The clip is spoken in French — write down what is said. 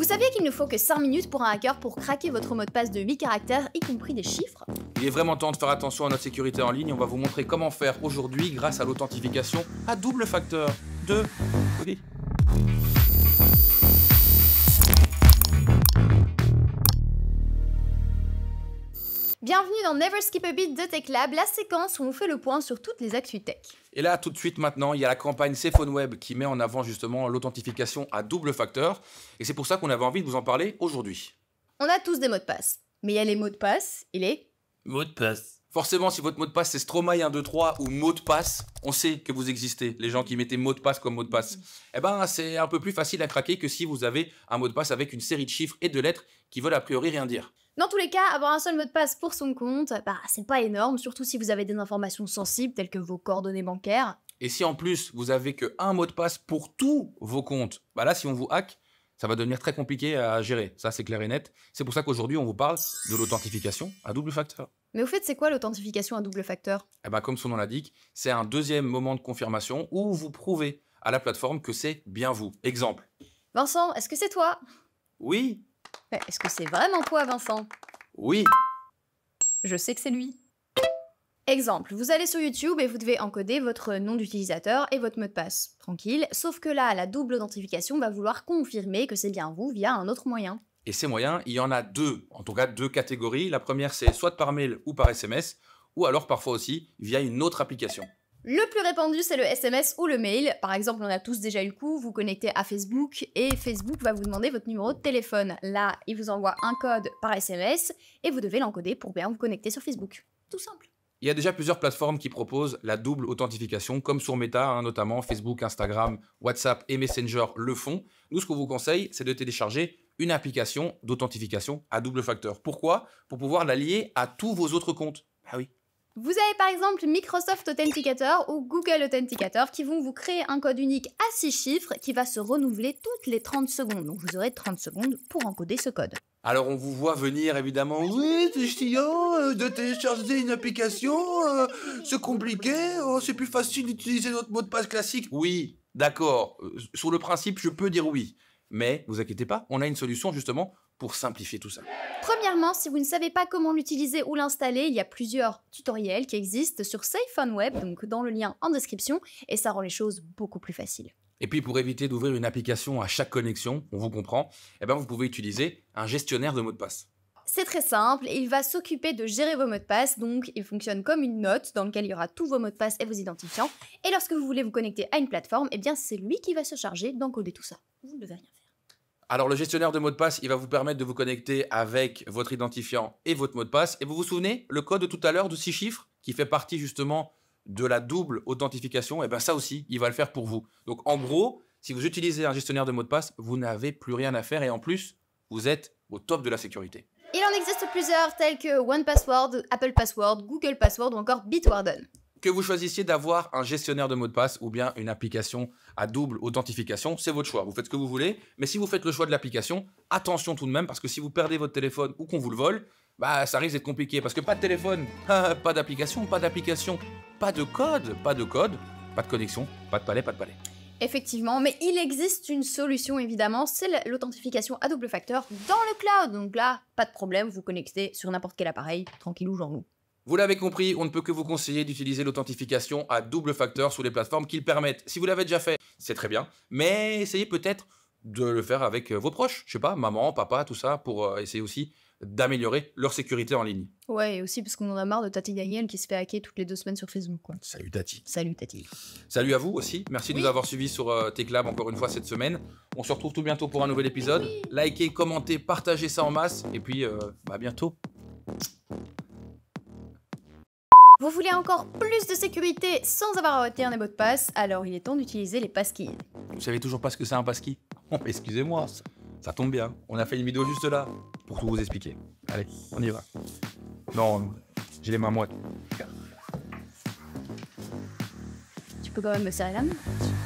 Vous saviez qu'il ne faut que 5 minutes pour un hacker pour craquer votre mot de passe de 8 caractères, y compris des chiffres? Il est vraiment temps de faire attention à notre sécurité en ligne. On va vous montrer comment faire aujourd'hui grâce à l'authentification à double facteur de... Oui. Bienvenue dans Never Skip a Beat de TechLab, la séquence où on fait le point sur toutes les actus tech. Et là, tout de suite maintenant, il y a la campagne CPhoneWeb qui met en avant justement l'authentification à double facteur. Et c'est pour ça qu'on avait envie de vous en parler aujourd'hui. On a tous des mots de passe, mais il y a les mots de passe et les... Mot de passe. Forcément, si votre mot de passe c'est Stromae123 ou mot de passe, on sait que vous existez. Les gens qui mettaient mot de passe comme mot de passe. Eh ben, c'est un peu plus facile à craquer que si vous avez un mot de passe avec une série de chiffres et de lettres qui veulent a priori rien dire. Dans tous les cas, avoir un seul mot de passe pour son compte, c'est pas énorme, surtout si vous avez des informations sensibles telles que vos coordonnées bancaires. Et si en plus vous avez qu'un mot de passe pour tous vos comptes, bah là si on vous hack, ça va devenir très compliqué à gérer. Ça c'est clair et net. C'est pour ça qu'aujourd'hui on vous parle de l'authentification à double facteur. Mais au fait, c'est quoi l'authentification à double facteur? Eh ben, comme son nom l'indique, c'est un deuxième moment de confirmation où vous prouvez à la plateforme que c'est bien vous. Exemple. Vincent, est-ce que c'est toi? Oui. Est-ce que c'est vraiment toi, Vincent? Oui. Je sais que c'est lui. Exemple, vous allez sur YouTube et vous devez encoder votre nom d'utilisateur et votre mot de passe. Tranquille, sauf que là, la double authentification va vouloir confirmer que c'est bien vous via un autre moyen. Et ces moyens, il y en a deux, en tout cas deux catégories. La première, c'est soit par mail ou par SMS, ou alors parfois aussi via une autre application. Le plus répandu, c'est le SMS ou le mail. Par exemple, on a tous déjà eu le coup, vous connectez à Facebook et Facebook va vous demander votre numéro de téléphone. Là, il vous envoie un code par SMS et vous devez l'encoder pour bien vous connecter sur Facebook. Tout simple. Il y a déjà plusieurs plateformes qui proposent la double authentification, comme sur Meta, notamment Facebook, Instagram, WhatsApp et Messenger le font. Nous, ce qu'on vous conseille, c'est de télécharger une application d'authentification à double facteur. Pourquoi? Pour pouvoir la lier à tous vos autres comptes. Ah oui. Vous avez par exemple Microsoft Authenticator ou Google Authenticator qui vont vous créer un code unique à 6 chiffres qui va se renouveler toutes les 30 secondes. Donc vous aurez 30 secondes pour encoder ce code. Alors on vous voit venir évidemment, oui c'est chiant de télécharger une application, c'est compliqué, c'est plus facile d'utiliser notre mot de passe classique. Oui, d'accord, sur le principe je peux dire oui, mais vous inquiétez pas, on a une solution justement pour simplifier tout ça. Premièrement, si vous ne savez pas comment l'utiliser ou l'installer, il y a plusieurs tutoriels qui existent sur CPhoneWeb, donc dans le lien en description, et ça rend les choses beaucoup plus faciles. Et puis pour éviter d'ouvrir une application à chaque connexion, on vous comprend, eh ben vous pouvez utiliser un gestionnaire de mots de passe. C'est très simple, il va s'occuper de gérer vos mots de passe, donc il fonctionne comme une note dans laquelle il y aura tous vos mots de passe et vos identifiants. Et lorsque vous voulez vous connecter à une plateforme, eh bien c'est lui qui va se charger d'encoder tout ça. Vous ne devez rien faire. Alors le gestionnaire de mots de passe, il va vous permettre de vous connecter avec votre identifiant et votre mot de passe. Et vous vous souvenez, le code de tout à l'heure de 6 chiffres, qui fait partie justement de la double authentification, et bien ça aussi, il va le faire pour vous. Donc en gros, si vous utilisez un gestionnaire de mots de passe, vous n'avez plus rien à faire et en plus, vous êtes au top de la sécurité. Il en existe plusieurs tels que OnePassword, Apple Password, Google Password ou encore Bitwarden. Que vous choisissiez d'avoir un gestionnaire de mots de passe ou bien une application à double authentification, c'est votre choix. Vous faites ce que vous voulez, mais si vous faites le choix de l'application, attention tout de même, parce que si vous perdez votre téléphone ou qu'on vous le vole, bah ça risque d'être compliqué, parce que pas de téléphone, pas d'application, pas de code, pas de connexion, pas de palais, pas de palais. Effectivement, mais il existe une solution évidemment, c'est l'authentification à double facteur dans le cloud. Donc là, pas de problème, vous connectez sur n'importe quel appareil, tranquillou genre nous. Vous l'avez compris, on ne peut que vous conseiller d'utiliser l'authentification à double facteur sur les plateformes qui le permettent. Si vous l'avez déjà fait, c'est très bien, mais essayez peut-être de le faire avec vos proches, je sais pas, maman, papa, tout ça, pour essayer aussi d'améliorer leur sécurité en ligne. Ouais, et aussi parce qu'on en a marre de Tati Daniel qui se fait hacker toutes les 2 semaines sur Facebook, quoi. Salut Tati. Salut Tati. Salut à vous aussi, merci de nous avoir suivis sur TechLab encore une fois cette semaine. On se retrouve tout bientôt pour un nouvel épisode. Oui. Likez, commentez, partagez ça en masse, et puis à bientôt. Vous voulez encore plus de sécurité sans avoir à retenir des mots de passe, alors il est temps d'utiliser les passkeys. Vous savez toujours pas ce que c'est un passkey? Oh, excusez-moi, ça tombe bien. On a fait une vidéo juste là pour tout vous expliquer. Allez, on y va. Non, j'ai les mains moites. Tu peux quand même me serrer la main.